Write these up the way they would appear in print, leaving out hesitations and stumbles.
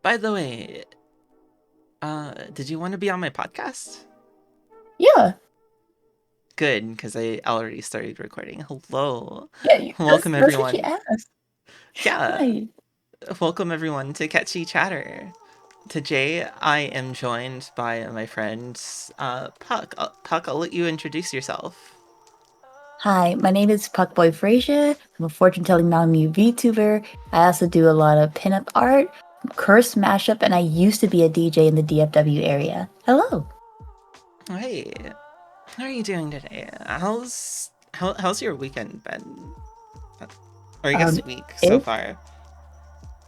By the way, did you want to be on my podcast? Yeah, Good, because I already started recording. Hello. yeah. Welcome, That's what you everyone. asked. Yeah, Hi. welcome, everyone, to Catchy Chatter. Today, I am joined by my friend, Puck. Puck, I'll let you introduce yourself. Hi, my name is Puckboy Frazier. I'm a fortune-telling non-mute VTuber. I also do a lot of pinup art, curse mashup, and I used to be a DJ in the DFW area. Hello. Hey, how are you doing today? How's your weekend been? Or I Um, guess week so it far.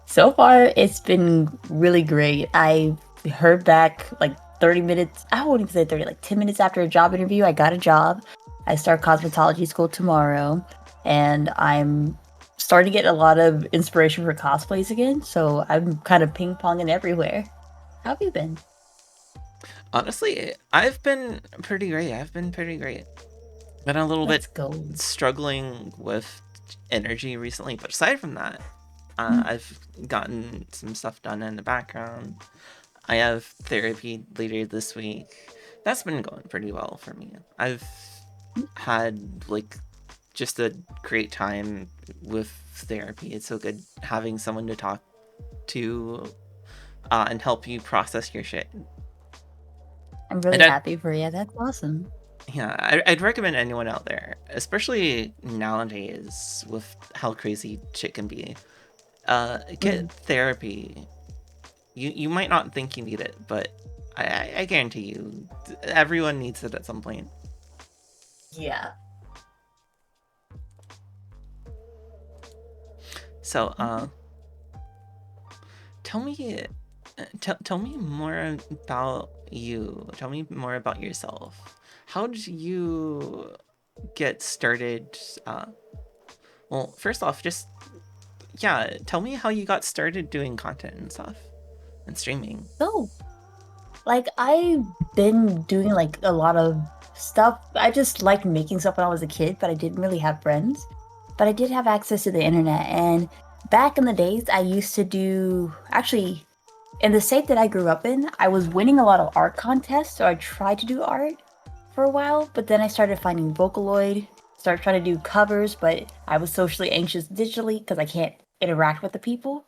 so far it's been really great. I heard back like 30 minutes. I won't even say 30, like 10 minutes after a job interview. I got a job. I start cosmetology school tomorrow, and I'm starting to get a lot of inspiration for cosplays again. So I'm kind of ping ponging everywhere. How have you been? Honestly, I've been pretty great. Been a little bit Let's go. struggling with energy recently, but aside from that, Mm. I've gotten some stuff done in the background. I have therapy later this week. That's been going pretty well for me. I've had like just a great time with therapy. It's so good having someone to talk to and help you process your shit. I'm really And I, happy for you. That's awesome. Yeah, I'd recommend anyone out there, especially nowadays with how crazy shit can be. Get Mm. therapy. You might not think you need it, but I guarantee you, everyone needs it at some point. Yeah. So, tell me, tell me more about you. Tell me more about yourself. How did you get started? Well, first off, just yeah, tell me how you got started doing content and stuff and streaming. So, like, I've been doing like a lot of stuff. I just liked making stuff when I was a kid, but I didn't really have friends. But I did have access to the internet. And back in the days, I used to do actually in the state that I grew up in, I was winning a lot of art contests. So I tried to do art for a while, but then I started finding Vocaloid, started trying to do covers, but I was socially anxious digitally because I can't interact with the people.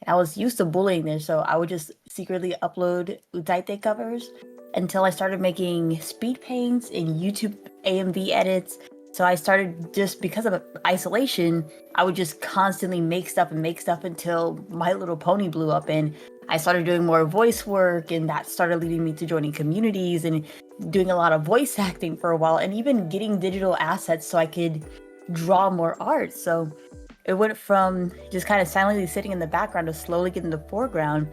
I was used to bullying there, so I would just secretly upload Utaite covers until I started making speed paints and YouTube AMV edits. So I started just because of isolation, I would just constantly make stuff until My Little Pony blew up, and I started doing more voice work, and that started leading me to joining communities and doing a lot of voice acting for a while, and even getting digital assets so I could draw more art. So it went from just kind of silently sitting in the background to slowly getting in the foreground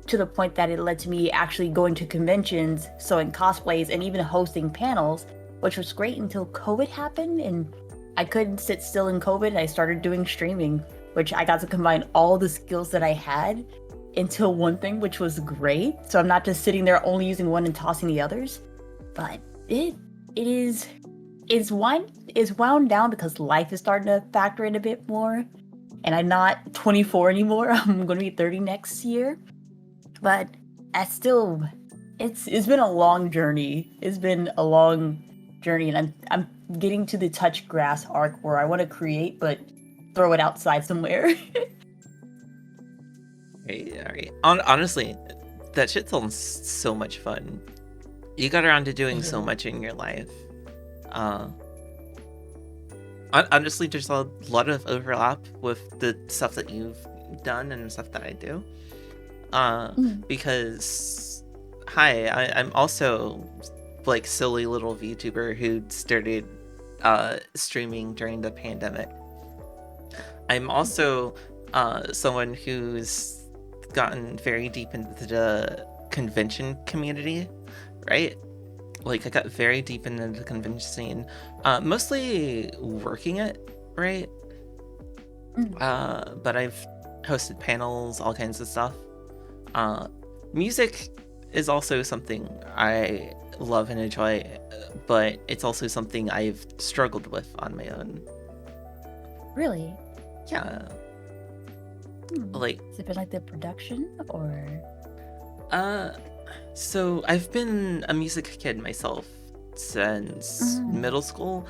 to the point that it led to me actually going to conventions, sewing cosplays, and even hosting panels, which was great until COVID happened and I couldn't sit still in COVID. I started doing streaming, which I got to combine all the skills that I had into one thing, which was great. So I'm not just sitting there only using one and tossing the others, but it is wound down because life is starting to factor in a bit more, and I'm not 24 anymore. I'm going to be 30 next year, but that's still it's been a long journey. It's been a long journey, and I'm getting to the touch grass arc where I want to create, but throw it outside somewhere. Right, all right. Honestly, that shit sounds so much fun. You got around to doing so Yeah. much in your life. Uh, Honestly, there's a lot of overlap with the stuff that you've done and stuff that I do. Mm. Because hi, I'm also like silly little VTuber who started streaming during the pandemic. I'm also someone who's gotten very deep into the convention community, right? Like I got very deep into the convention scene, mostly working it, right? Mm. But I've hosted panels, all kinds of stuff. Uh, Music is also something I love and enjoy, but it's also something I've struggled with on my own. Really? Yeah. Like, Has it been like the production or? uh, so I've been a music kid myself since Mm. middle school.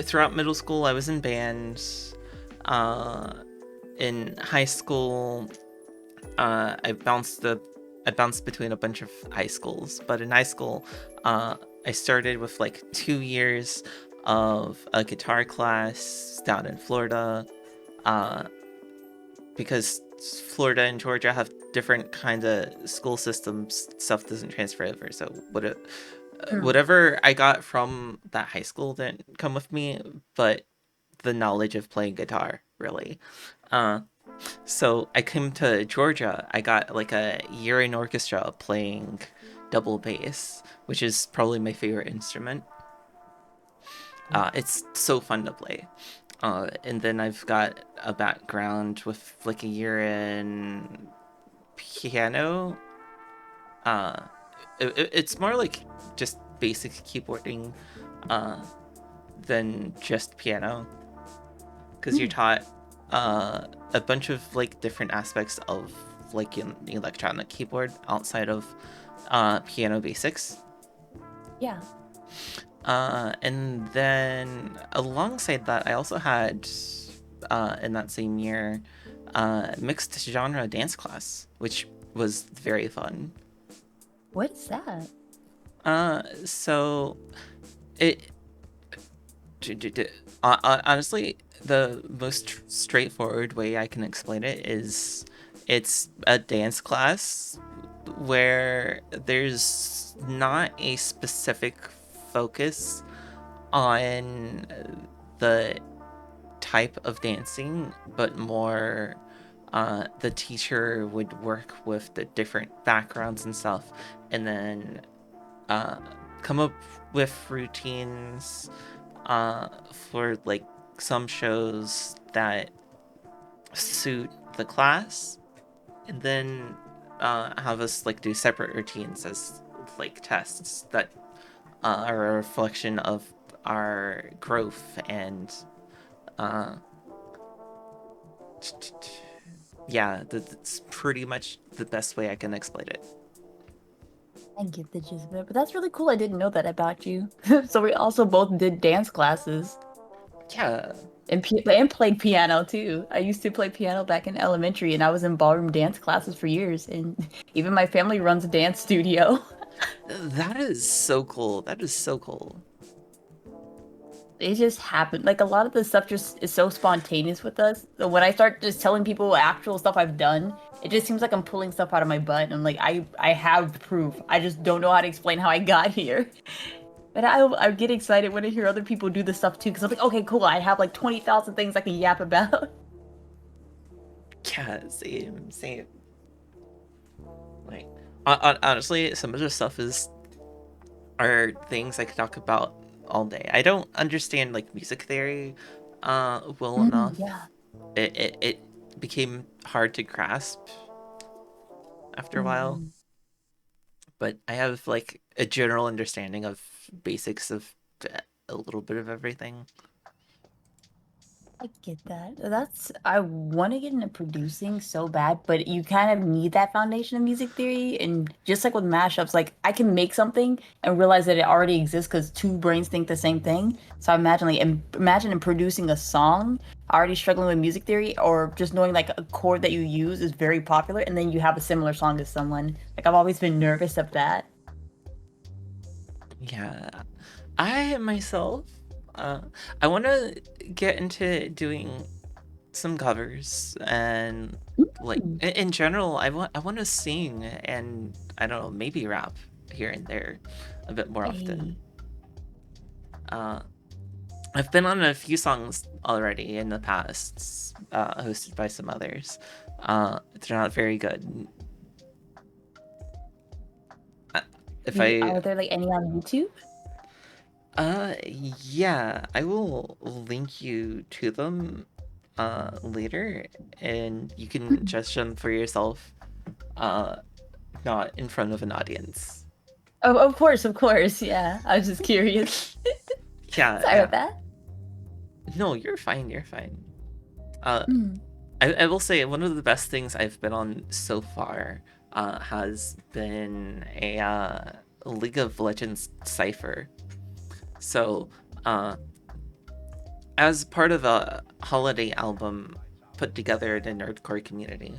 Throughout middle school, I was in bands. Uh, in high school, uh, I bounced the I bounced between a bunch of high schools, but in high school, uh, I started with like 2 years of a guitar class down in Florida, uh, because Florida and Georgia have different kind of school systems. Stuff doesn't transfer over, so Mm. whatever I got from that high school didn't come with me, but the knowledge of playing guitar really. Uh, so I came to Georgia. I got like a year in orchestra playing double bass, which is probably my favorite instrument. It's so fun to play. And then I've got a background with like a year in piano. Uh, it's more like just basic keyboarding uh, than just piano, because you're Mm. taught a bunch of like different aspects of like an electronic keyboard outside of piano basics. Yeah. And then alongside that, I also had in that same year mixed genre dance class, which was very fun. What is that? So it honestly, the most straightforward way I can explain it is it's a dance class where there's not a specific focus on the type of dancing, but more the teacher would work with the different backgrounds and stuff, and then uh, come up with routines for like some shows that suit the class, and then have us like do separate routines as like tests that are a reflection of our growth and uh, yeah, that's pretty much the best way I can explain it. I get the gist of it, but that's really cool. I didn't know that about you. So we also both did dance classes Yeah, and played piano too. I used to play piano back in elementary, and I was in ballroom dance classes for years. And even my family runs a dance studio. that is so cool. That is so cool. It just happened. Like a lot of the stuff just is so spontaneous with us. So when I start just telling people actual stuff I've done, it just seems like I'm pulling stuff out of my butt. And I'm like, I have proof. I just don't know how to explain how I got here. But I get excited when I hear other people do this stuff too, because I'm like, okay, cool. I have like 20,000 things I can yap about. Yeah, same, same. Like, honestly, some of the stuff is are things I could talk about all day. I don't understand like music theory well Mm, enough. yeah. It became hard to grasp after a while, Mm, but I have like a general understanding of basics of a little bit of everything. I get that. I want to get into producing so bad, but you kind of need that foundation of music theory. And just like with mashups, like I can make something and realize that it already exists because two brains think the same thing. So I imagine imagine in producing a song, already struggling with music theory, or just knowing like a chord that you use is very popular, and then you have a similar song as someone. Like I've always been nervous of that. Yeah, I myself, uh, I want to get into doing some covers and like Mm. in general, I want to sing and I don't know, maybe rap here and there a bit more often. Hey. Uh, I've been on a few songs already in the past, hosted by some others. They're not very good. Uh, If I, Are there like any on YouTube? yeah, I will link you to them, later, and you can judge them for yourself, uh, not in front of an audience. Oh, of course. Yeah. I was just curious. Yeah, Sorry yeah. about that. No, you're fine, you're fine. Uh, Mm. I will say one of the best things I've been on so far has been a League of Legends cipher. So, uh, as part of a holiday album put together in the nerdcore community,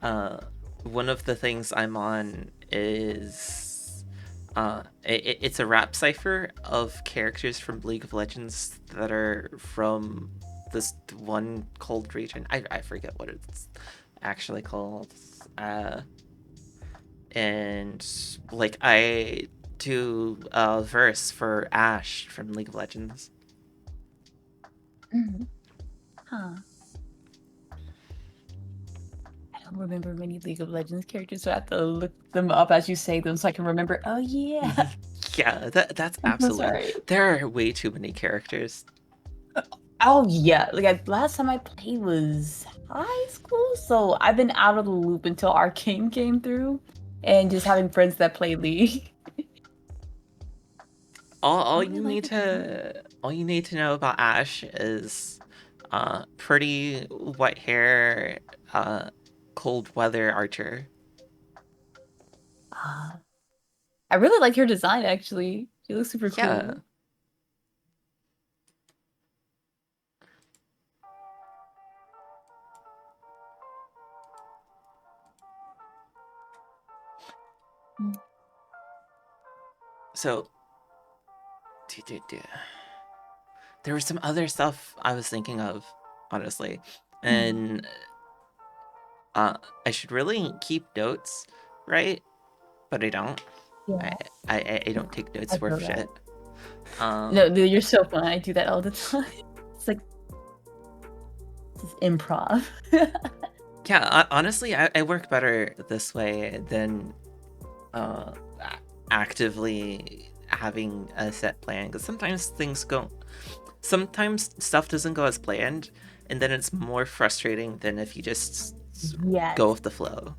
uh, one of the things I'm on is it's a rap cipher of characters from League of Legends that are from this one cold region. I forget what it's actually called. And like I do a verse for Ash from League of Legends. Mhm. Huh. I don't remember many League of Legends characters, so I have to look them up as you say them so I can remember. Oh yeah. Yeah, that's I'm so absolutely. sorry. There are way too many characters. Oh yeah. Last time I played was high school, so I've been out of the loop until Arcane came through and just having friends that play League. All Oh, you I like need the to know about Ash is pretty white hair, uh cold weather archer. Ah, I really like your design actually. You look super Yeah. cool. Mm. So there was some other stuff I was thinking of, honestly. Mm. And uh I should really keep notes, right? But I don't. I Yeah, I don't take I notes feel worth that. shit. No, Um, dude, you're so fun. I do that all the time. It's like this improv. yeah, honestly, I work better this way than uh, actively having a set plan. Because sometimes stuff doesn't go as planned, and then it's more frustrating than if you just go Yes. with the flow,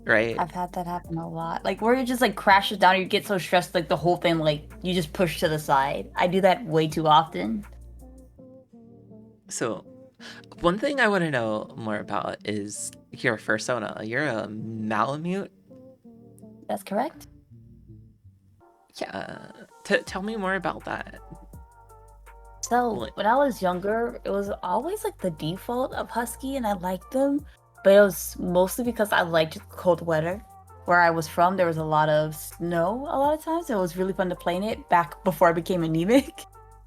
right? I've had that happen a lot. Like where it just like crashes down, you get so stressed, like the whole thing, like you just push to the side. I do that way too often. So, one thing I want to know more about is your persona. You're a Malamute? That's correct. Yeah. Tell me more about that. So Like, when I was younger, it was always like the default of Husky, and I liked them, but it was mostly because I liked cold weather. Where I was from, there was a lot of snow a lot of times, so it was really fun to play in it back before I became anemic.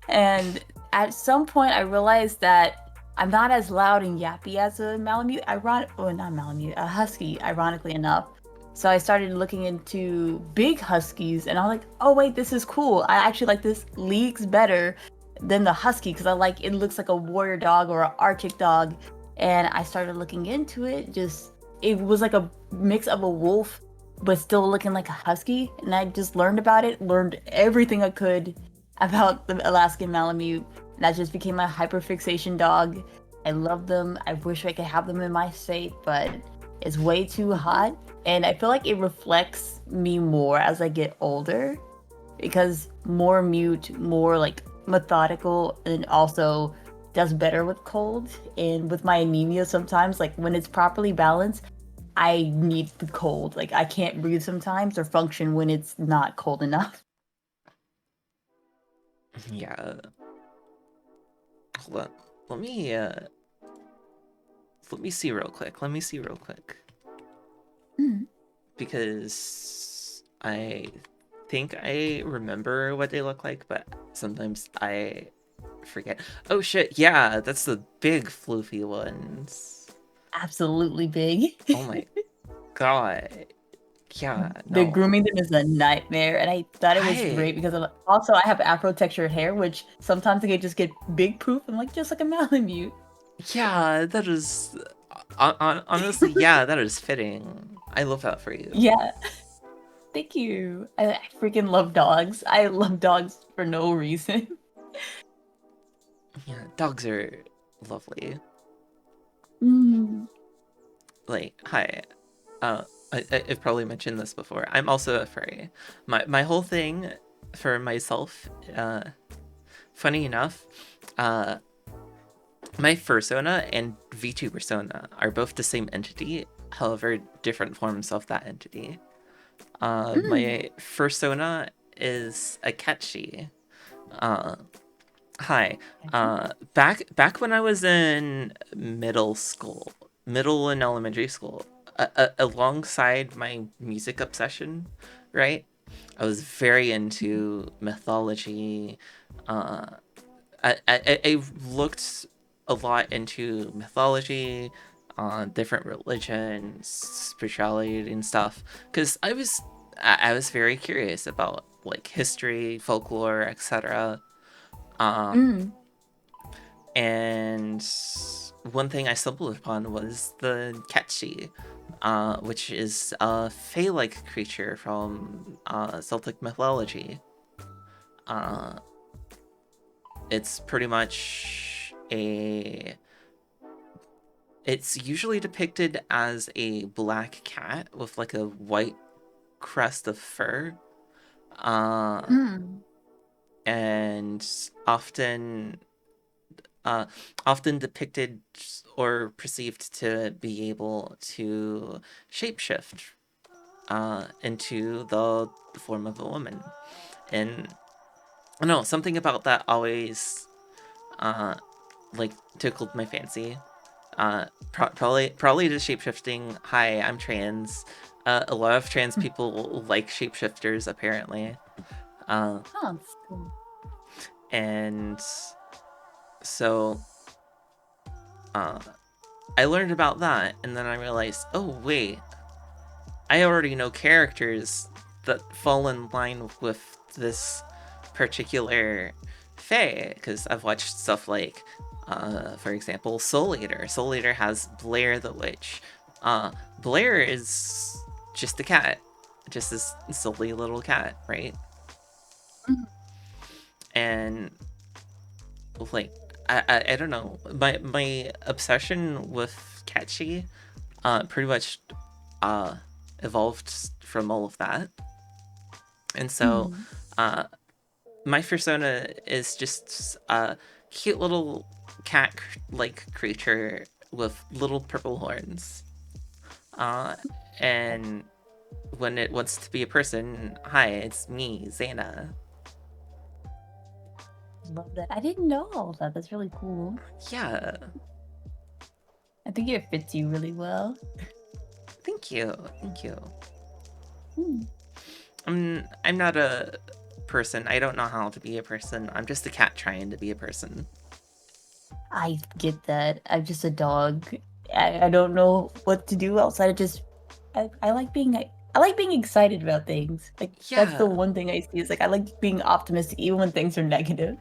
And at some point, I realized that I'm not as loud and yappy as a Malamute. Not Malamute, a Husky, ironically enough. So I started looking into big Huskies, and I was like, oh wait, this is cool. I actually like this leagues better than the husky because I like it looks like a warrior dog or an arctic dog. And I started looking into it. Just it was like a mix of a wolf, but still looking like a husky. And I just learned about it, learned everything I could about the Alaskan Malamute. And that just became my hyperfixation dog. I love them. I wish I could have them in my state, but it's way too hot. And I feel like it reflects me more as I get older because more mute, more like methodical, and also does better with cold. And with my anemia, sometimes, like when it's properly balanced, I need the cold. Like I can't breathe sometimes or function when it's not cold enough. yeah. Hold on. Let me let me see real quick. Let me see real quick. Mm. Because I think I remember what they look like, but sometimes I forget. Oh shit, yeah, that's the big floofy ones. Absolutely big. Oh my god. Yeah, The no. grooming them is a nightmare, and I thought it was I great because also I have Afro textured hair, which sometimes I can just get big poof and like just like a Malamute. yeah, that is honestly, yeah, that is fitting. I love that for you. Yeah, thank you. I freaking love dogs. I love dogs for no reason. Yeah, dogs are lovely. Mm. Like, hi. Uh, I've probably mentioned this before. I'm also a furry. My whole thing for myself, funny enough, uh, My fursona and VTuber persona are both the same entity, however, different forms of that entity. Mm. My fursona is a catchy. Uh, Hi. Back when I was in middle and elementary school, alongside my music obsession, right? I was very into mythology. Uh, I looked a lot into mythology, different religions, spirituality, and stuff, because I was very curious about like history, folklore, etc. Uh, Mm. and one thing I stumbled upon was the Ketchi, which is a fey-like creature from Celtic mythology. Uh, it's pretty much a. It's usually depicted as a black cat with like a white crest of fur, uh, Mm. and often uh, often depicted or perceived to be able to shapeshift into the form of a woman. And I don't know, something about that always uh, like tickled my fancy. Probably just shapeshifting. Hi, I'm trans. A lot of trans people like shapeshifters apparently. Uh, Oh, that's cool. and so uh, I learned about that, and then I realized, oh wait, I already know characters that fall in line with this particular fae because I've watched stuff like, for example, Soul Eater. Soul Eater has Blair the Witch. Uh, Blair is just a cat, just this silly little cat, right? Mm. And like, I don't know, my obsession with Catchy, pretty much, uh, evolved from all of that. And so, Mm. uh, my persona is just a cute little cat like creature with little purple horns. Uh, and when it wants to be a person, hi, it's me, Xana. Love that. I didn't know all that. That's really cool. Yeah, I think it fits you really well. thank you, thank you. Mm. I'm not a person. I don't know how to be a person. I'm just a cat trying to be a person. I get that. I'm just a dog. I don't know what to do outside of just. I like being. I like being excited about things. Like that's the Yeah, one thing I see is like I like being optimistic even when things are negative.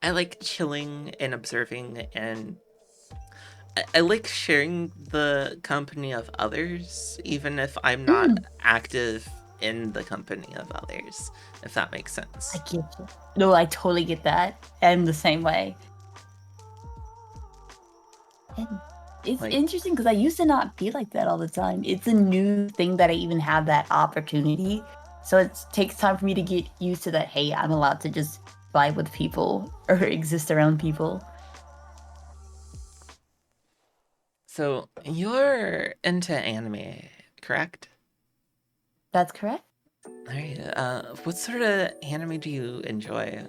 I like chilling and observing, and I like sharing the company of others, even if I'm not Mm, active in the company of others, if that makes I sense. get you. No, I totally get that. I'm the same way. And it's Like, interesting because I used to not be like that all the time. It's a new thing that I even have that opportunity. So it takes time for me to get used to that. Hey, I'm allowed to just vibe with people or exist around people. so you're into anime, correct? That's correct. All right. What sort of anime do you enjoy?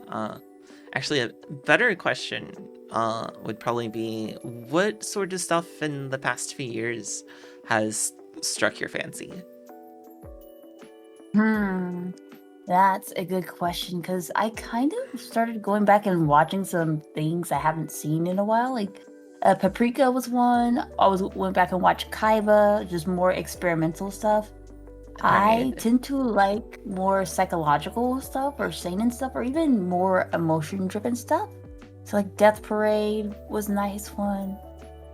Actually, a better question would probably be what sort of stuff in the past few years has struck your fancy? Hmm. That's a good question because I kind of started going back and watching some things I haven't seen in a while. Like Paprika was one. I was went back and watched Kaiba, just more experimental stuff. I Right. tend to like more psychological stuff or seinen stuff or even more emotion driven stuff. So like Death Parade was a nice one.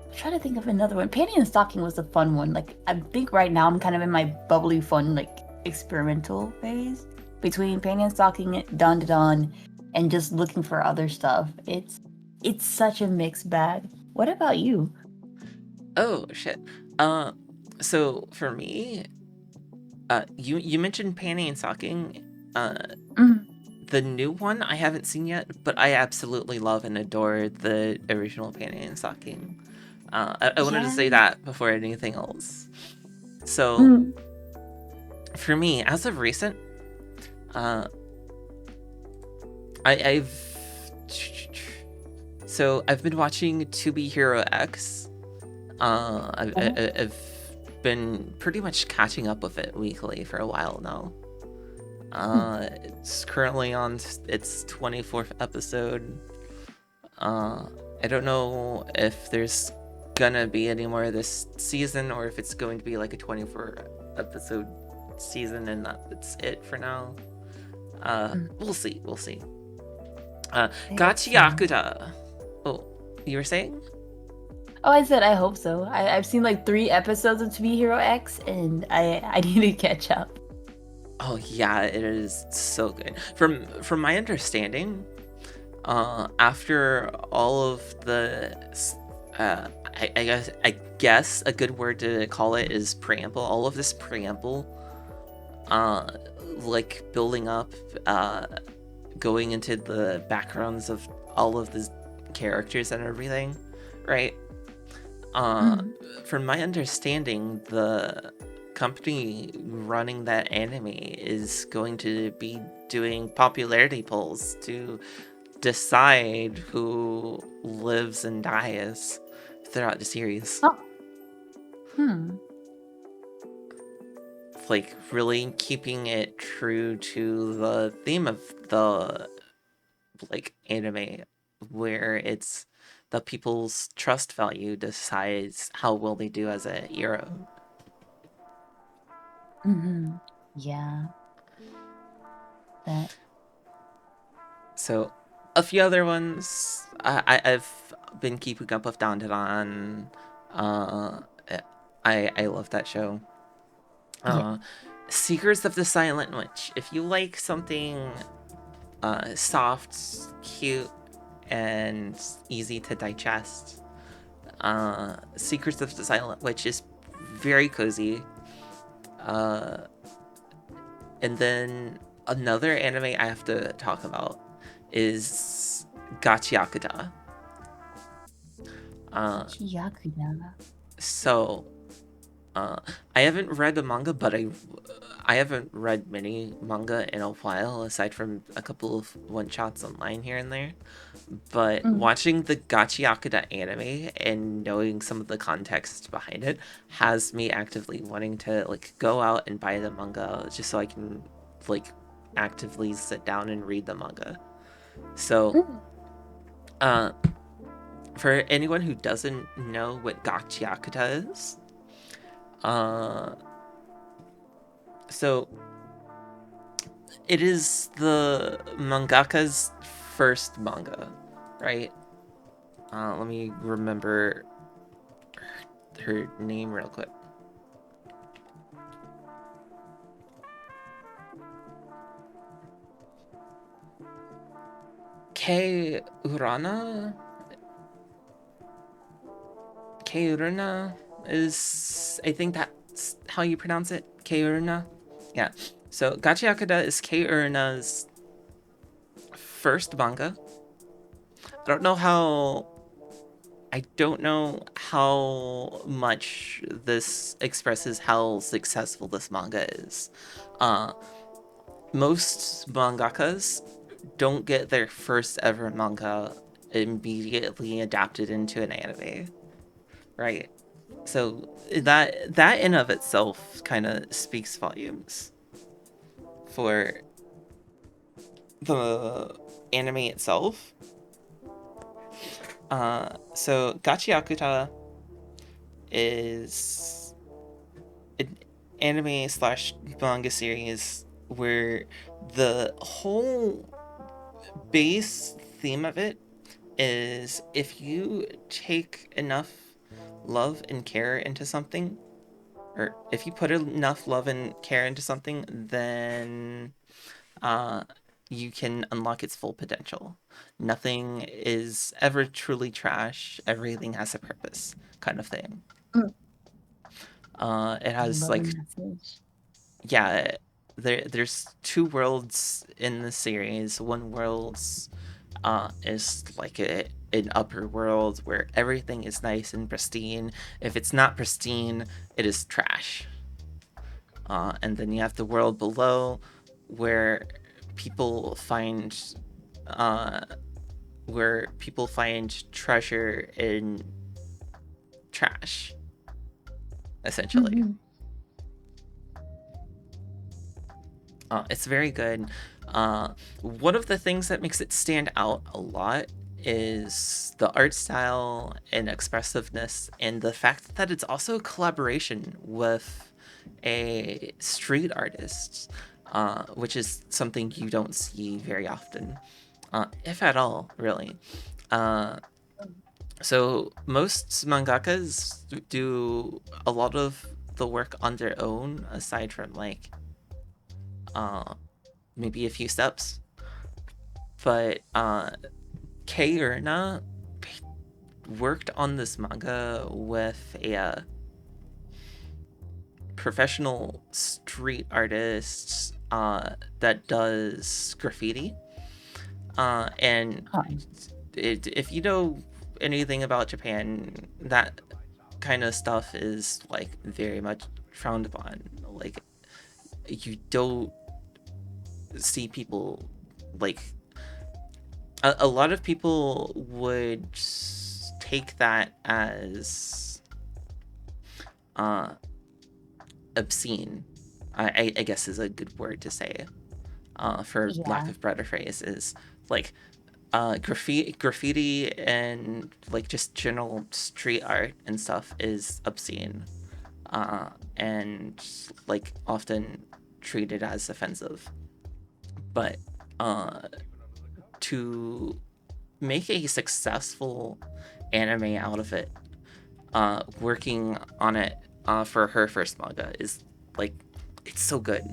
I'm trying to think of another one. Panty and Stocking was a fun one. Like I think right now I'm kind of in my bubbly fun like experimental phase between Panty and Stocking, Dawn to Dawn, and just looking for other stuff. It's such a mixed bag. What about you? Oh shit. Uh, so for me, you mentioned panty and stocking. Uh, Mm. the new one I haven't seen yet, but I absolutely love and adore the original Panty and Stocking. I wanted to say Yeah. that before anything else. So, Mm. for me, as of recent, uh, I've I've been watching To Be Hero X. Oh. I've been pretty much catching up with it weekly for a while now. Mm. It's currently on its 24th episode. Uh, I don't know if there's gonna be any more this season or if it's going to be like a 24 episode season and that's it for now. Mm. We'll see. We'll see. I hope so. Gachiakuda. Oh, you were saying? Oh, I said I hope so. I've seen like 3 episodes of To Be Hero X, and I need to catch up. Oh yeah, it is so good. From my understanding, after all of the, I guess a good word to call it is preamble. All of this preamble, uh, like building up, uh, going into the backgrounds of all of the characters and everything, right? Uh, Mm. from my understanding, the company running that anime is going to be doing popularity polls to decide who lives and dies throughout the series. Oh. Hmm. Like, really keeping it true to the theme of the, like, anime, where it's the people's trust value decides how well they do as a hero. Hmm. Yeah. That. So, a few other ones I've been keeping up with Down to Dawn. Uh, I love that show. Yeah. Uh, Seekers of the Silent Witch. If you like something soft, cute, and easy to digest, Secrets of the Silent Witch is very cozy. Uh, and then another anime I have to talk about is Gachiakuda. Uh, Chiyakuya. so uh, I haven't read the manga, but I haven't read many manga in a while, aside from a couple of one shots online here and there. But Mm. watching the Gachiakuda anime and knowing some of the context behind it has me actively wanting to like go out and buy the manga just so I can like actively sit down and read the manga. So, Mm. uh, for anyone who doesn't know what Gachiakuda is, uh, so it is the mangaka's first manga, right? Let me remember her name real quick. Kei Urana? Kei Urana is, I think that's how you pronounce it. Kei Urana? Yeah. So Gachiakuda is Kei Urana's first manga. I don't know how much this expresses how successful this manga is. Uh, most mangakas don't get their first ever manga immediately adapted into an anime, right? So that in of itself kind of speaks volumes for the anime itself. So Gachiakuta is an anime slash manga series where the whole base theme of it is if you take enough love and care into something, or if you put enough love and care into something, then uh, you can unlock its full potential. Nothing is ever truly trash. Everything has a purpose, kind of thing. Mm. It I has love the like, message. yeah, there's two worlds in the series. One world's is like an upper world where everything is nice and pristine. If it's not pristine, it is trash. And then you have the world below where people find uh, treasure in trash, essentially. Mhm. It's very good. One of the things that makes it stand out a lot is the art style and expressiveness, and the fact that it's also a collaboration with a street artist, which is something you don't see very often, if at all, really. Uh, so most mangakas do a lot of the work on their own, aside from like uh, maybe a few steps. But Kei worked on this manga with a professional street artist that does graffiti. And Huh. if you know anything about Japan, that kind of stuff is like very much frowned upon. Like, you don't see people like a lot of people would take that as uh obscene. I guess is a good word to say, for lack Yeah. of better phrase, is like graffiti and like just general street art and stuff is obscene, and like often treated as offensive. But to make a successful anime out of it, working on it for her first manga is like, it's so good.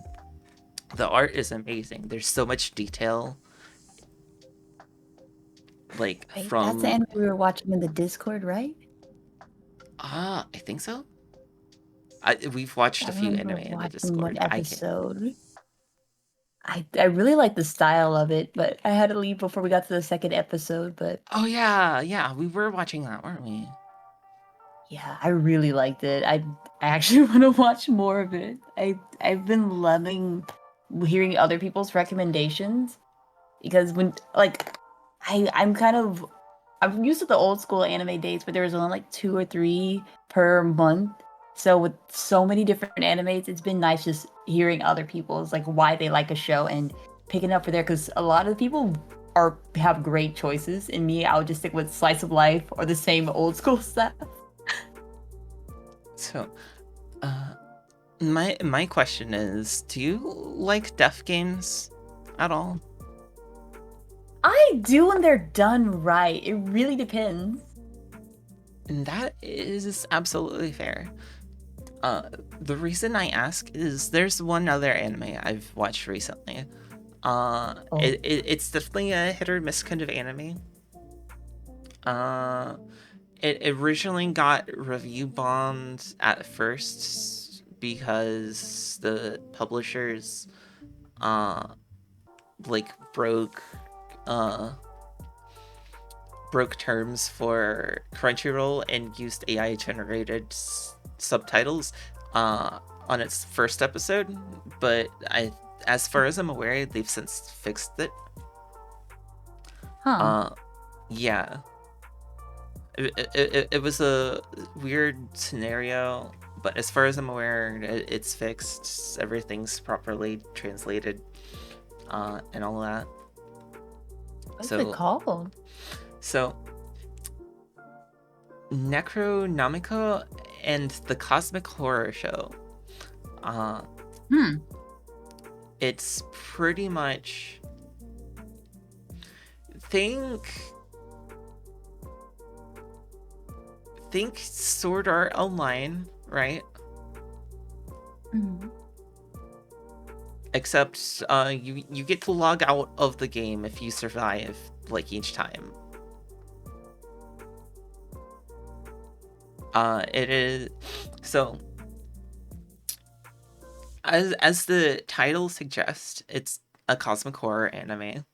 The art is amazing. There's so much detail, like Wait, that's the from anime we were watching in the Discord, right? I think so. We've watched I a few remember anime in the watching one Discord. I can't. episode. I really like the style of it, but I had to leave before we got to the second episode. But Oh yeah, yeah, we were watching that, weren't we? yeah, I really liked it. I actually want to watch more of it. I've been loving hearing other people's recommendations because when like I'm kind of I'm used to the old school anime days, but there was only like 2 or 3 per month. So with so many different animes, it's been nice just hearing other people's like why they like a show and picking up for there because a lot of people are have great choices. And me, I'll just stick with slice of life or the same old school stuff. So, uh, my question is, do you like death games at all? I do when they're done right. It really depends. And that is absolutely fair. The reason I ask is there's one other anime I've watched recently. Oh, It's definitely a hit or miss kind of anime. Uh, it originally got review bombed at first because the publishers, uh, like uh, broke terms for Crunchyroll and used AI generated subtitles uh, on its first episode, but as far as I'm aware, they've since fixed it. huh. Uh, yeah, it was a weird scenario, but as far as I'm aware, it's fixed. Everything's properly translated, and all that. What's it So, called? so Necronomicon and the Cosmic Horror Show. Uh, Hmm. it's pretty much think Sword Art Online, right? Mhm. Except you get to log out of the game if you survive like each time. It is so As the title suggests, it's a cosmic horror anime.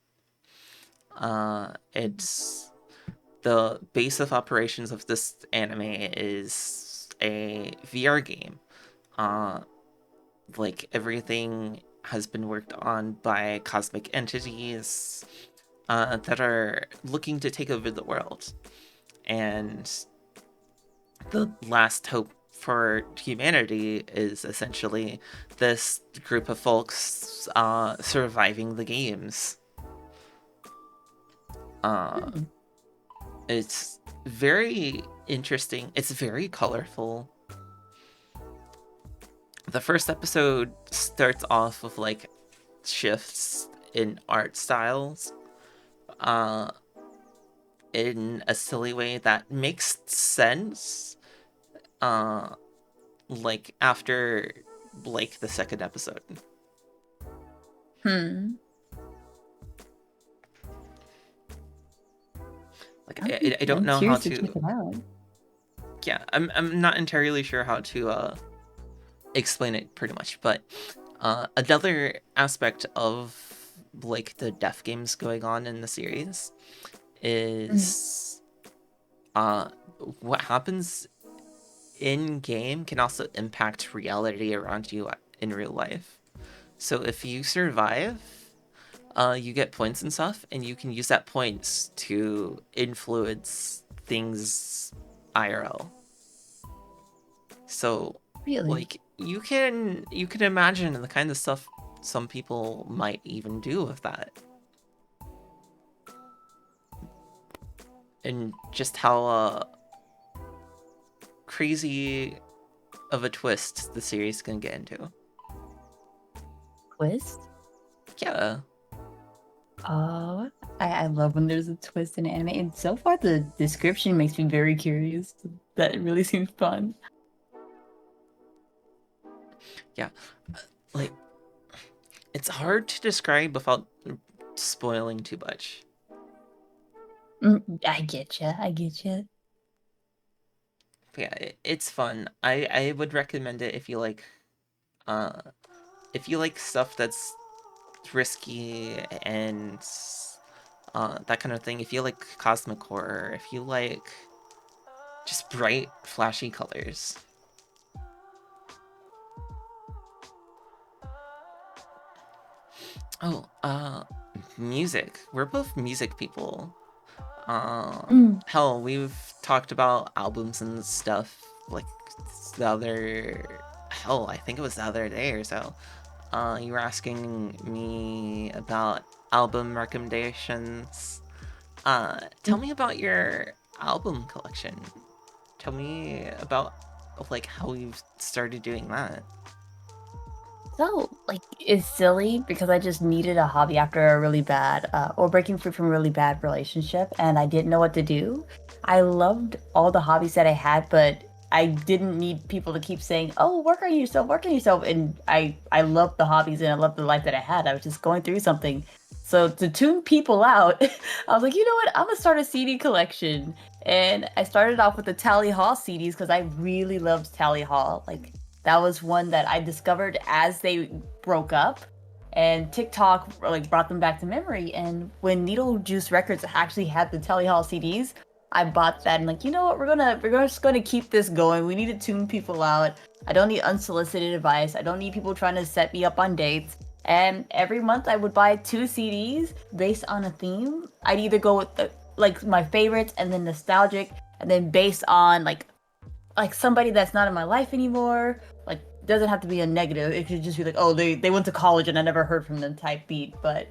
It's the base of operations of this anime is a VR game. Uh, like everything has been worked on by cosmic entities that are looking to take over the world. And the last hope for humanity is essentially this group of folks surviving the games. Uh, Hmm. it's very interesting. It's very colorful. The first episode starts off with like shifts in art styles uh, in a silly way that makes sense uh, like after like the second episode. Hmm. Like I don't I'm know how curious to check to. it out. Yeah, I'm not entirely sure how to explain it pretty much, but another aspect of like the death games going on in the series Mm. is uh what happens in game can also impact reality around you in real life. So if you survive, you get points and stuff, and you can use that points to influence things IRL. So, Really? like you can imagine the kind of stuff some people might even do with that, and just how crazy of a twist the series can get into. Twist? Yeah, Oh, I love when there's a twist in anime. And so far, the description makes me very curious. That really seems fun. yeah. Like it's hard to describe without spoiling too much. I get you. I get you. But yeah, it's fun. I would recommend it uh if you like stuff that's risky and that kind of thing. If you like cosmic horror, if you like just bright, flashy colors. Oh, music. We're both music people. Mm. Hell, we've talked about albums and stuff like the other. Hell, I think it was the other day or so. You were asking me about album recommendations. Tell me about your album collection. Tell me about like how you've started doing that. So, like, it's silly because I just needed a hobby after a really bad, or breaking free from a really bad relationship, and I didn't know what to do. I loved all the hobbies that I had, but I didn't need people to keep saying, "Oh, work on yourself, work on yourself." And I loved the hobbies and I loved the life that I had. I was just going through something. So to tune people out, I was like, you know what? I'm gonna start a CD collection. And I started off with the Tally Hall CDs because I really loved Tally Hall. Like that was one that I discovered as they broke up, and TikTok like brought them back to memory. And when Needle Juice Records actually had the Telly Hall CDs, I bought that and like, you know what, we're just gonna keep this going. We need to tune people out. I don't need unsolicited advice. I don't need people trying to set me up on dates. And every month I would buy two CDs based on a theme. I'd either go with like my favorites and then nostalgic, and then based on like somebody that's not in my life anymore. Like doesn't have to be a negative. It could just be like, oh, they went to college and I never heard from them type beat. But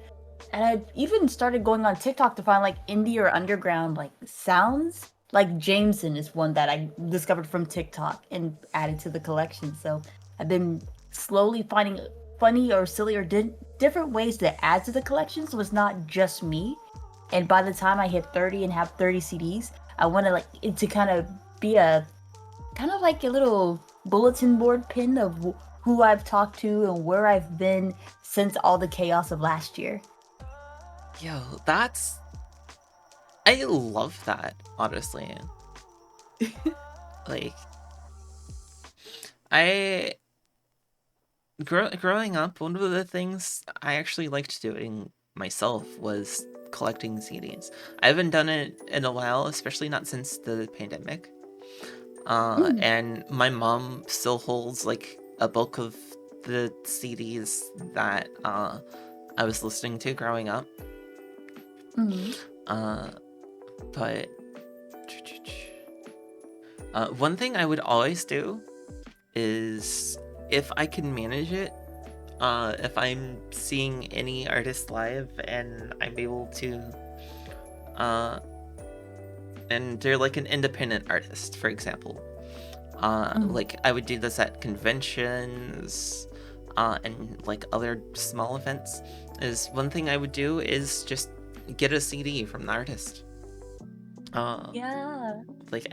and I even started going on TikTok to find like indie or underground like sounds. Like Jameson is one that I discovered from TikTok and added to the collection. So I've been slowly finding funny or silly or different ways to add to the collection so it's not just me. And by the time I hit 30 and have 30 CDs, I want to like it to kind of be a kind of like a little bulletin board pin of who I've talked to and where I've been since all the chaos of last year. Yo, that's I love that, honestly. Like I growing up, one of the things I actually liked doing myself was collecting CDs. I haven't done it in a while, especially not since the pandemic. Mm, And my mom still holds like a bulk of the CDs that I was listening to growing up. mm, Uh, but one thing I would always do is, if I can manage it, if I'm seeing any artist live and I'm able to, uh, and they're like an independent artist, for example, mm. like I would do this at conventions, and like other small events. Is one thing I would do is just get a CD from the artist. Uh, Yeah. like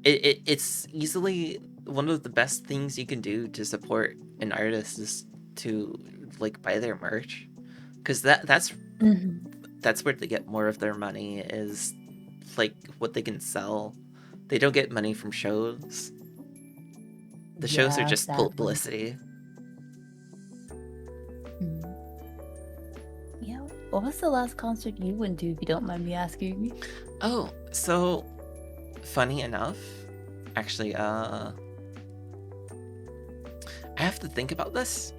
it's easily one of the best things you can do to support an artist is to like buy their merch, because Mhm. that's where they get more of their money, is like what they can sell. They don't get money from shows. The shows are Yeah, just sadly. publicity. Mm. Yeah. What was the last concert you went to, if you don't mind me asking? Oh, so funny enough, actually, I have to think about this.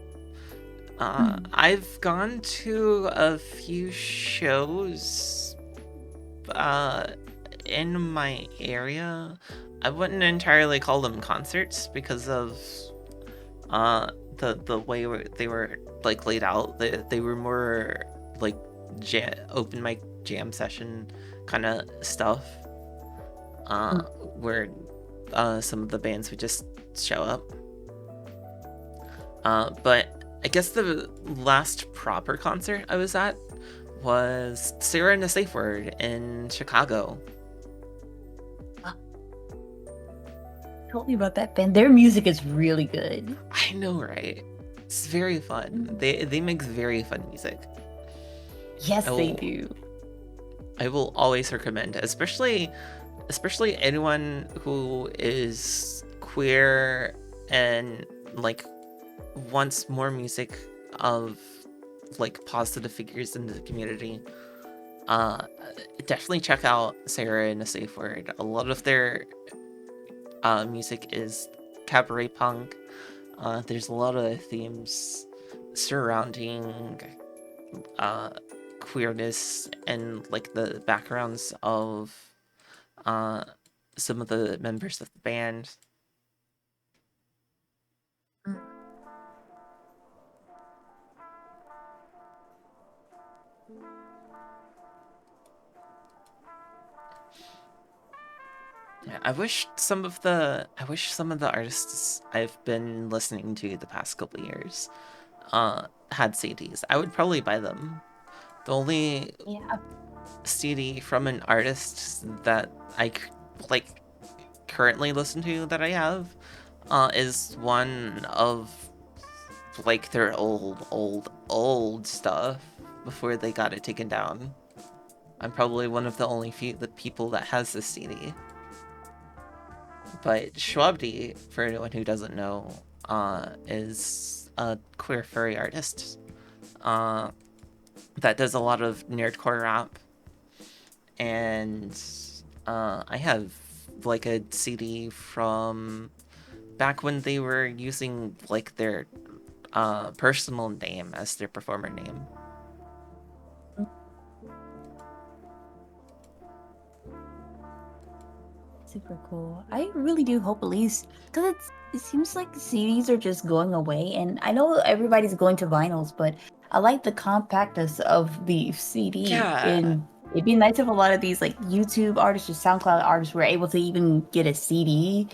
Mm. I've gone to a few shows uh in my area. I wouldn't entirely call them concerts because of the way they were like laid out. They were more like open mic jam session kind of stuff, Mm. where some of the bands would just show up. But I guess the last proper concert I was at was Sarah and the Safe Word in Chicago. Ah, tell me about that band. Their music is really good. I know, right? It's very fun. Mm. They make very fun music. I Yes, they will do. I will always recommend, especially anyone who is queer and like wants more music of like positive figures in the community. Uh, Definitely check out Sarah and a Safe Word. A lot of their music is cabaret punk. There's a lot of themes surrounding uh, queerness and like the backgrounds of uh, some of the members of the band. Mm. Yeah, I wish some of the artists I've been listening to the past couple years had CDs. I would probably buy them. The only Yeah. CD from an artist that like currently listen to that I have is one of like their old stuff before they got it taken down. I'm probably one of the only few the people that has this CD. But Schwabdi, for anyone who doesn't know, is a queer furry artist uh, that does a lot of nerdcore rap, and I have like a CD from back when they were using like their personal name as their performer name. Super cool. I really do hope, at least, because it seems like the CDs are just going away, and I know everybody's going to vinyls, but I like the compactness of the CD. Yeah, And it'd be nice if a lot of these like YouTube artists or SoundCloud artists were able to even get a CD.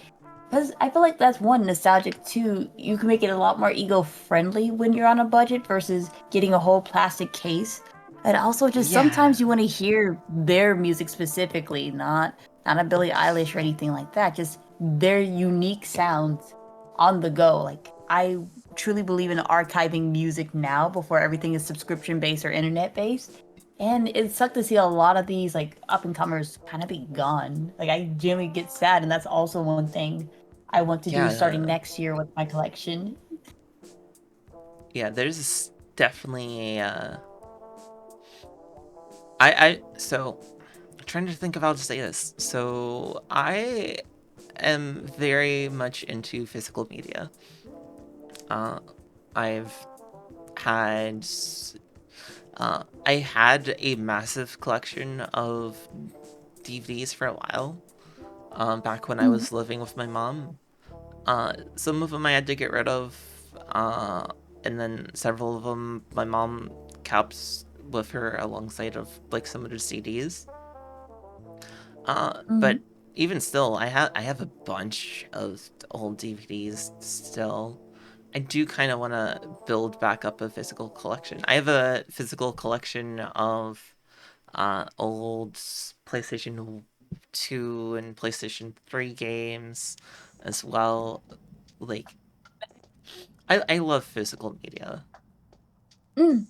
Because I feel like that's one nostalgic too. You can make it a lot more ego-friendly when you're on a budget versus getting a whole plastic case. And also just yeah, sometimes you want to hear their music specifically, not a Billie Eilish or anything like that. Just their unique sounds on the go. Like I truly believe in archiving music now before everything is subscription based or internet based. And it sucked to see a lot of these like up and comers kind of be gone. Like I genuinely get sad, and that's also one thing I want to do starting yeah. next year with my collection. yeah, there's definitely a so I'm trying to think of how to say this. So I am very much into physical media. Uh, I've had I had a massive collection of DVDs for a while. Back when I Mm, was living with my mom. Some of them I had to get rid of, uh, and then several of them my mom kept with her alongside of like some of the CDs. But mm, even still, I have a bunch of old DVDs still. I do kind of want to build back up a physical collection. I have a physical collection of old PlayStation 2 and PlayStation 3 games as well. Like I love physical media. mm.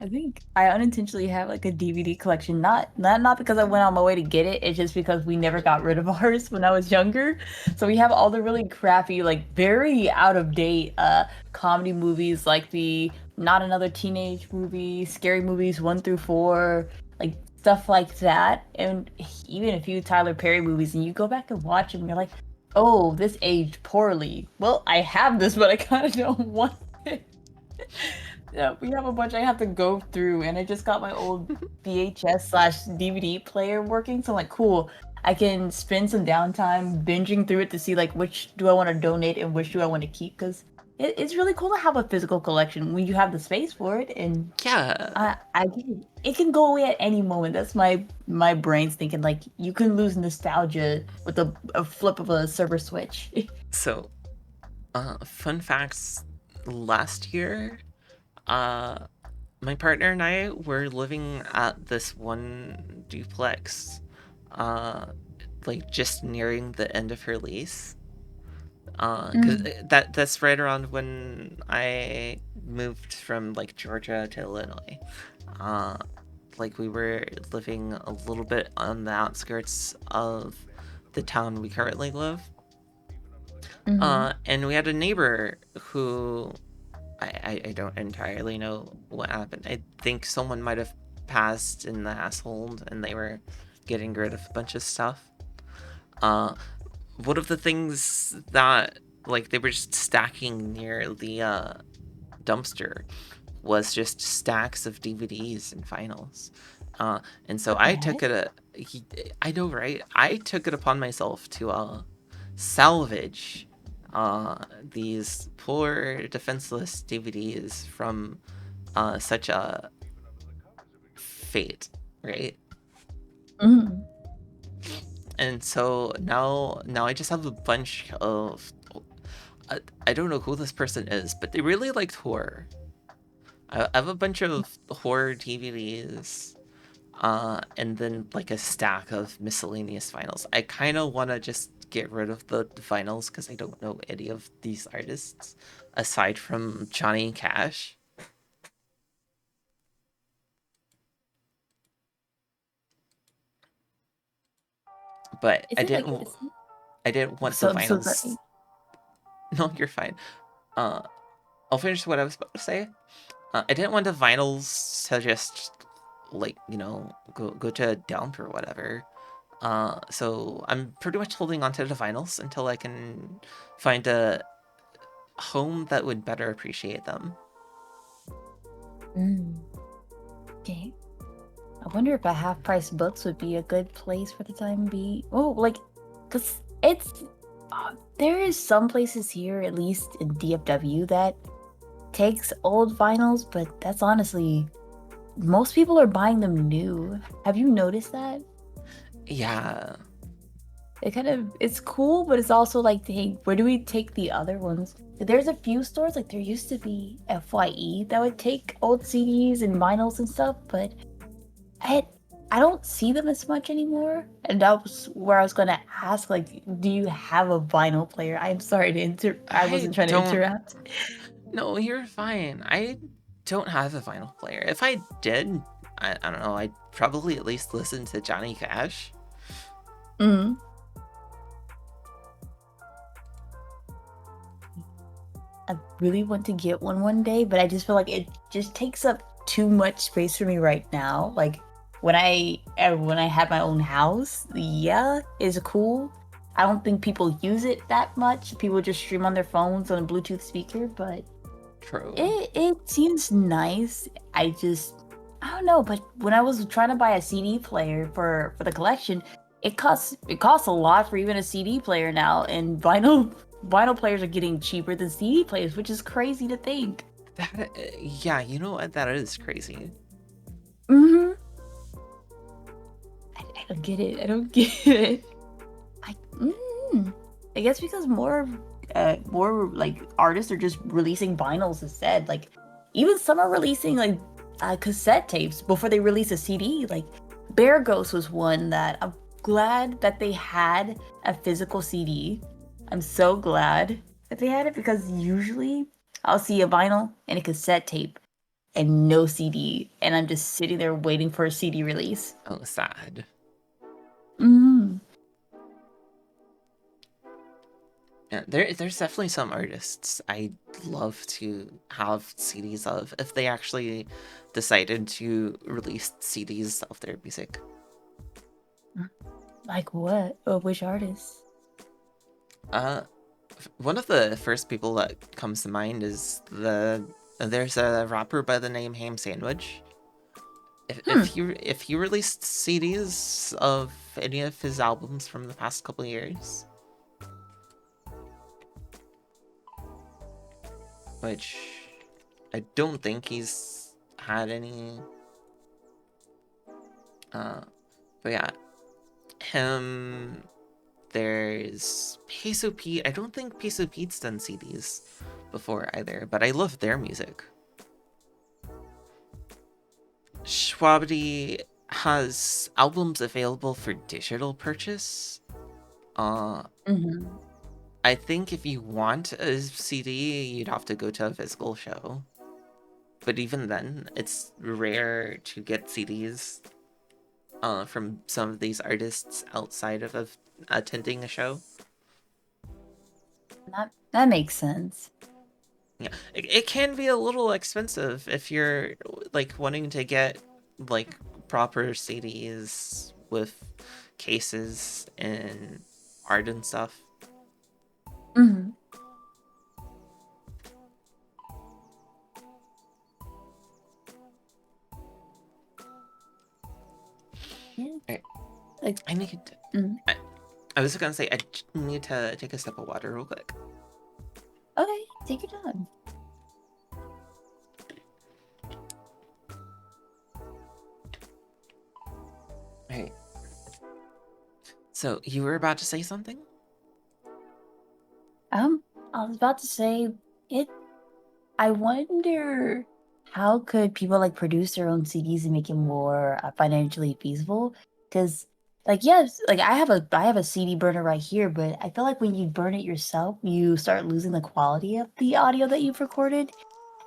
I think I unintentionally have like a DVD collection. Not because I went on my way to get it. It's just because we never got rid of ours when I was younger. So we have all the really crappy, like very out of date comedy movies like the Not Another Teenage Movie, Scary Movies 1 through 4, like stuff like that. And even a few Tyler Perry movies, and you go back and watch them, and you're like, oh, this aged poorly. Well, I have this, but I kind of don't want it. Yeah, we have a bunch I have to go through, and I just got my old VHS/DVD player working. So I'm like, cool. I can spend some downtime binging through it to see like which do I want to donate and which do I want to keep, because it's really cool to have a physical collection when you have the space for it. And Yeah. I get it. It can go away at any moment. That's my brain's thinking like you can lose nostalgia with a flip of a server switch. So, fun facts. Last year, uh, my partner and I were living at this one duplex, uh, like just nearing the end of her lease. Cause Mm, that's right around when I moved from like Georgia to Illinois. Uh, like we were living a little bit on the outskirts of the town we currently live. mm-hmm. And we had a neighbor who I don't entirely know what happened. I think someone might have passed in the household and they were getting rid of a bunch of stuff. Uh, one of the things that like they were just stacking near the dumpster was just stacks of DVDs and finals. And so What the I heck? took it I know, right? I took it upon myself to salvage these poor defenseless DVDs from such a fate, right? Mm. And so now I just have a bunch of I don't know who this person is, but they really liked horror. I have a bunch of horror DVDs, and then like a stack of miscellaneous vinyls. I kind of want to just get rid of the vinyls because I don't know any of these artists aside from Johnny Cash. But Is it like it's I didn't want the so sorry. vinyls. No, you're fine. Uh, I'll finish what I was about to say. I didn't want the vinyls to just like go to a dump or whatever. So I'm pretty much holding onto the vinyls until I can find a home that would better appreciate them. Mm, okay. I wonder if a half price books would be a good place for the time being. Oh, like, cause it's there is some places here, at least in DFW, that takes old vinyls, but that's honestly most people are buying them new. Have you noticed that? Yeah, It's cool, but it's also like, hey, where do we take the other ones? There's a few stores, like there used to be FYE that would take old CDs and vinyls and stuff, but I I don't see them as much anymore. And that was where I was gonna ask, like, do you have a vinyl player? I'm sorry to I I wasn't trying to don't. interrupt. No, you're fine. I don't have a vinyl player. If I did, I don't know. I'd probably at least listen to Johnny Cash. Mm. really want to get one day, but I just feel like it just takes up too much space for me right now. Like when I have my own house, yeah, it's cool. I don't think people use it that much. People just stream on their phones on a Bluetooth speaker, but True. it seems nice. I don't know, but when I was trying to buy a CD player for the collection, it costs a lot for even a CD player now, and vinyl players are getting cheaper than CD players, which is crazy to think. That, yeah, you know what? That is crazy. Hmm. I don't get it. I don't get it. I, I guess because more like artists are just releasing vinyls instead. Like even some are releasing like cassette tapes before they release a CD. Like Bear Ghost was one that I'm glad that they had a physical CD. I'm so glad that they had it because usually I'll see a vinyl and a cassette tape and no CD, and I'm just sitting there waiting for a CD release. Oh, sad. Mm. Yeah, there's definitely some artists I'd love to have CDs of if they actually decided to release CDs of their music. Like what? Or which artists? Uh, One of the first people that comes to mind is there's a rapper by the name Ham Sandwich. Hmm. If he released CDs of any of his albums from the past couple of years, which I don't think he's had any. But yeah, him. There's Peso Pete. I don't think Peso Pete's done CDs before either, but I love their music. Schwabity has albums available for digital purchase. Uh, Hmm. I think if you want a CD, you'd have to go to a physical show. But even then, it's rare to get CDs from some of these artists outside of attending a show. That makes sense. Yeah, it can be a little expensive if you're like wanting to get like proper CDs with cases and art and stuff. Hmm. Yeah. I, Like, I need. mm. I, I was gonna say I need to take a sip of water real quick. Okay, take your time. All right. So you were about to say something? Um, I was about to say it. I wonder how could people like produce their own CDs and make it more financially feasible? Because, like, yes, like I have a CD burner right here, but I feel like when you burn it yourself, you start losing the quality of the audio that you've recorded.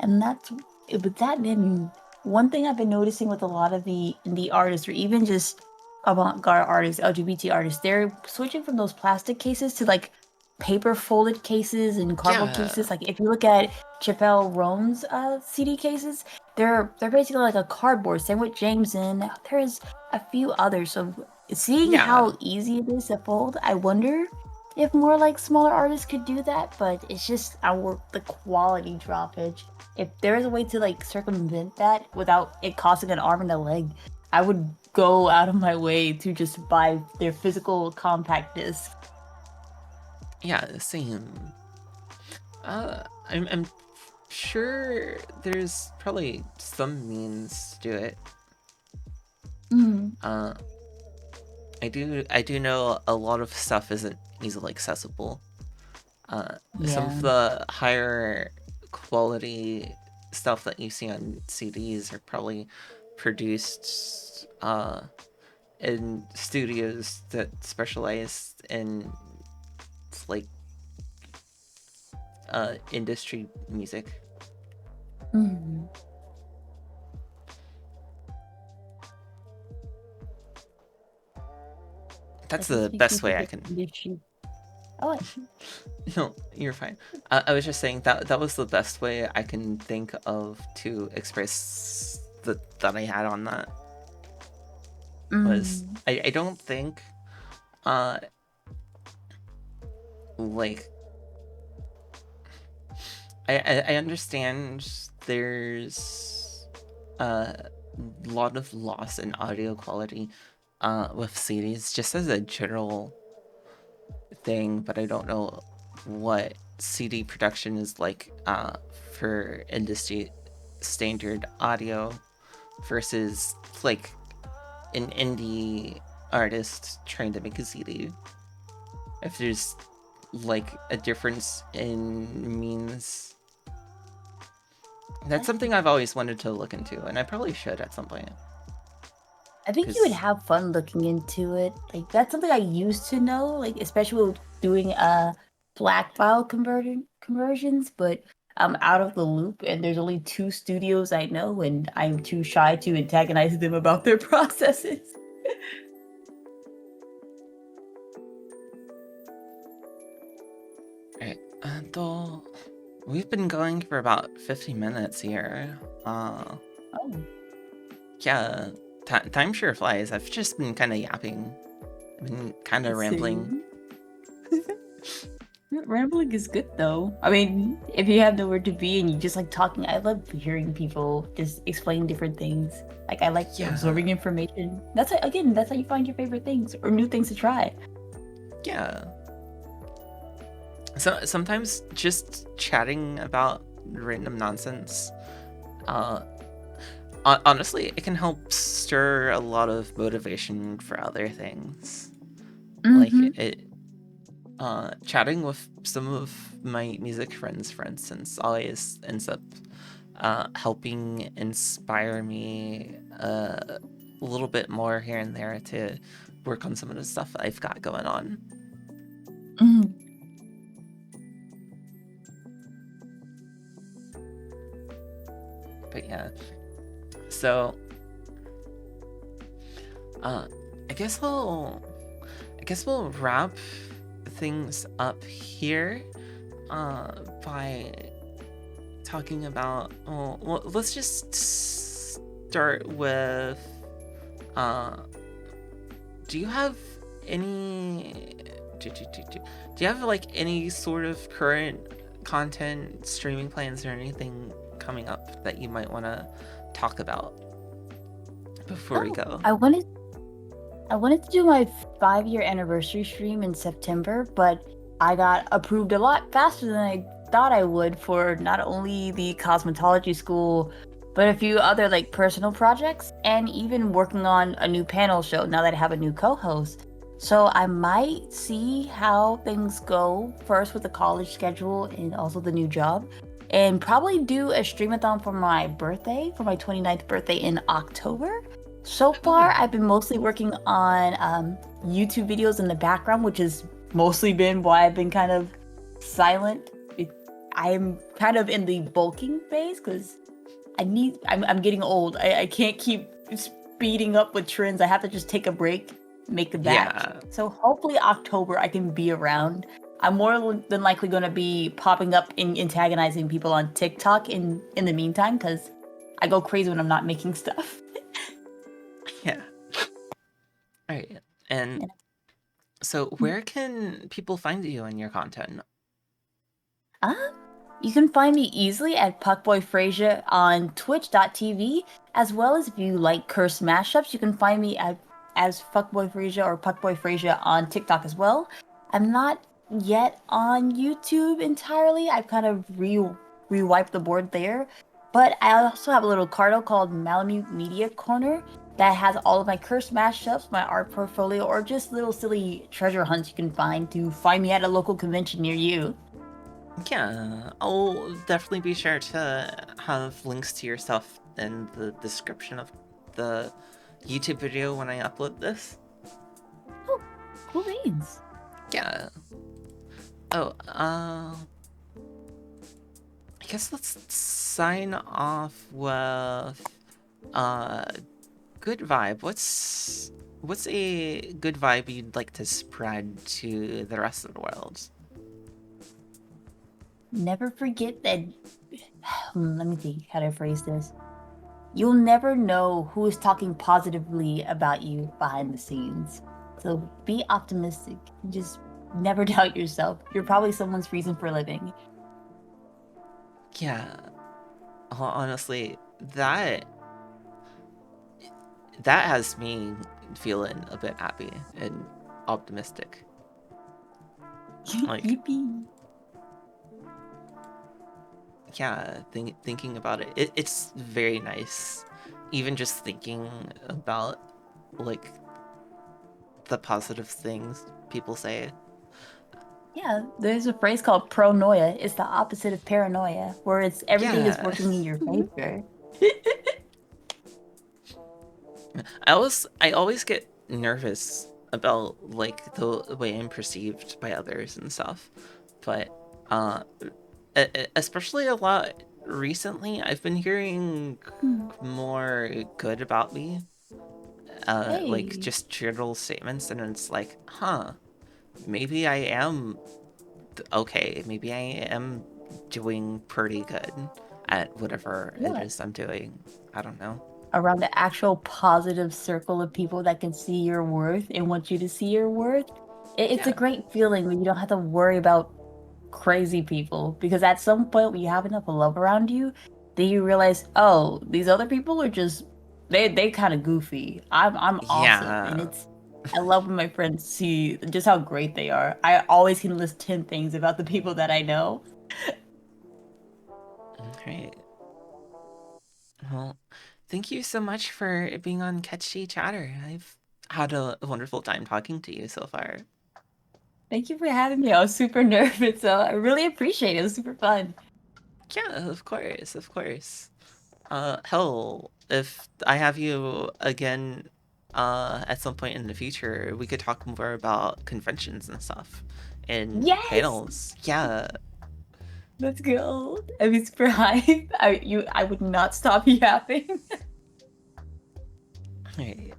And that's with that then one thing I've been noticing with a lot of the indie artists or even just avant-garde artists, LGBT artists, they're switching from those plastic cases to like paper folded cases and cardboard Yeah. cases. Like if you look at Chappelle Roan's CD cases, they're basically like a cardboard. Same with James, and there's a few others. So seeing Yeah. how easy it is to fold, I wonder if more like smaller artists could do that. But it's just the quality droppage. If there is a way to like circumvent that without it costing an arm and a leg, I would go out of my way to just buy their physical compact disc. Yeah, same. I'm sure there's probably some means to do it. Mm, Uh, I do know a lot of stuff isn't easily accessible. Some of yeah. the higher quality stuff that you see on CDs are probably produced in studios that specialize in like industry music. Mm. That's That the just makes me best way think I of can. industry. Oh, No, you're fine. I was just saying that that was the best way I can think of to express that I had on that. Was mm, I don't think uh like I understand there's a lot of loss in audio quality with CDs just as a general thing, but I don't know what CD production is like for industry standard audio versus like an indie artist trying to make a CD. If there's like a difference in means, that's something I've always wanted to look into, and I probably should at some point. I think you would Cause have fun looking into it. Like that's something I used to know, like especially with doing black file conversions, but I'm out of the loop and there's only two studios I know and I'm too shy to antagonize them about their processes. right, though we've been going for about 50 minutes here. Oh, Yeah, time sure flies. I've just been kind of yapping. I've been kind of rambling. same. Rambling is good though. I mean, if you have nowhere to be and you just like talking, I love hearing people just explain different things. Like I like Yeah, absorbing information. That's how, again, that's how you find your favorite things or new things to try. yeah. So sometimes just chatting about random nonsense, uh, honestly, it can help stir a lot of motivation for other things. Like Mm-hmm. chatting with some of my music friends, for instance, always ends up helping inspire me a little bit more here and there to work on some of the stuff I've got going on. Mm-hmm. But yeah, so uh, I guess we'll wrap things up here by talking about. Well, let's just start with. Uh, do you have any? Do you have like any sort of current content streaming plans or anything coming up that you might want to talk about before we Oh, go? I wanted to do my 5-year anniversary stream in September, but I got approved a lot faster than I thought I would for not only the cosmetology school, but a few other like personal projects and even working on a new panel show now that I have a new co-host. So I might see how things go first with the college schedule and also the new job. And probably do a streamathon for my birthday, for my 29th birthday in October. So far, Oh, I've been mostly working on YouTube videos in the background, which has mostly been why I've been kind of silent. I'm kind of in the bulking phase because I'm getting old. I can't keep speeding up with trends. I have to just take a break, make the batch. yeah, So hopefully October I can be around. I'm more than likely going to be popping up and antagonizing people on TikTok in the meantime because I go crazy when I'm not making stuff. yeah. All right. And so, where can people find you and your content? Um, you can find me easily at Puckboy Frasier on twitch.tv, as well as if you like cursed mashups, you can find me as Fuckboy Frasier or Puckboy Frasier on TikTok as well. I'm not yet on YouTube entirely. I've kind of rewiped the board there. But I also have a little cardo called Malamute Media Corner that has all of my cursed mashups, my art portfolio, or just little silly treasure hunts you can find to find me at a local convention near you. Yeah, I'll definitely be sure to have links to your stuff in the description of the YouTube video when I upload this. Oh, cool beans. Yeah. Oh, I guess let's sign off with uh good vibe. what's a good vibe you'd like to spread to the rest of the world? Never forget that. Let me think how to phrase this. You'll never know who is talking positively about you behind the scenes. So be optimistic. Just never doubt yourself. You're probably someone's reason for living. Yeah, honestly, that has me feeling a bit happy and optimistic. Like, Yippee. yeah, thinking about it's very nice. Even just thinking about like the positive things people say. Yeah, there's a phrase called pronoia. It's the opposite of paranoia, where it's everything is Yeah. working in your favor. I always get nervous about like the way I'm perceived by others and stuff. But uh especially a lot recently, I've been hearing Hmm. more good about me. Like Hey, just general statements, and it's like, huh, maybe I am okay. Maybe I am doing pretty good at whatever it yeah. is I'm doing. I don't know. Around the actual positive circle of people that can see your worth and want you to see your worth. It's a Yeah. great feeling when you don't have to worry about crazy people because at some point when you have enough love around you, then you realize, oh, these other people are just they kind of goofy. I'm awesome, and Yeah. it's I love when my friends see just how great they are. I always can list 10 things about the people that I know. Great. Well, thank you so much for being on Catchy Chatter. I've had a wonderful time talking to you so far. Thank you for having me. I was super nervous, so I really appreciate it. It was super fun. Yeah, of course, of course. Hell, if I have you again at some point in the future, we could talk more about conventions and stuff and Yes, panels. Yeah. let's go. I mean, super hype. I would not stop yapping. Alright.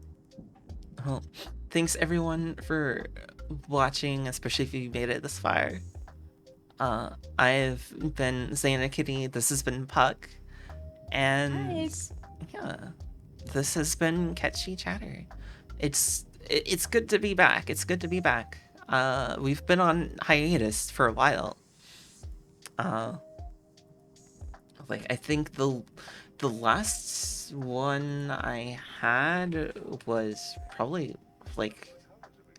Well, thanks everyone for watching, especially if you made it this far. I've been Xana Kitty, this has been Puck, and Hi. yeah, this has been Catchy Chatter. It's good to be back. It's good to be back. We've been on hiatus for a while. Uh, like I think the last one I had was probably like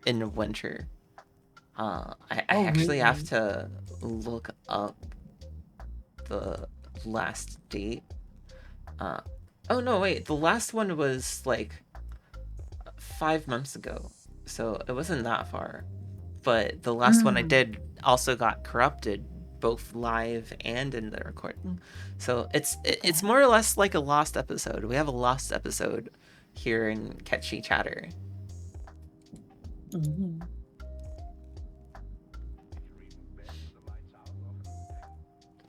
in winter. I Oh, actually have really? to look up the last date. Uh, oh no, wait, the last one was like 5 months ago, so it wasn't that far. But the last one I Mm. did also got corrupted, both live and in the recording. So it's more or less like a lost episode. We have a lost episode here in Catchy Chatter. Mhm.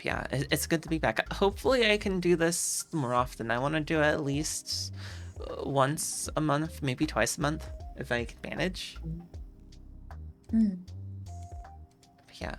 Yeah, it's good to be back. Hopefully, I can do this more often. I want to do it at least once a month, maybe twice a month, if I can manage. Mm. But yeah.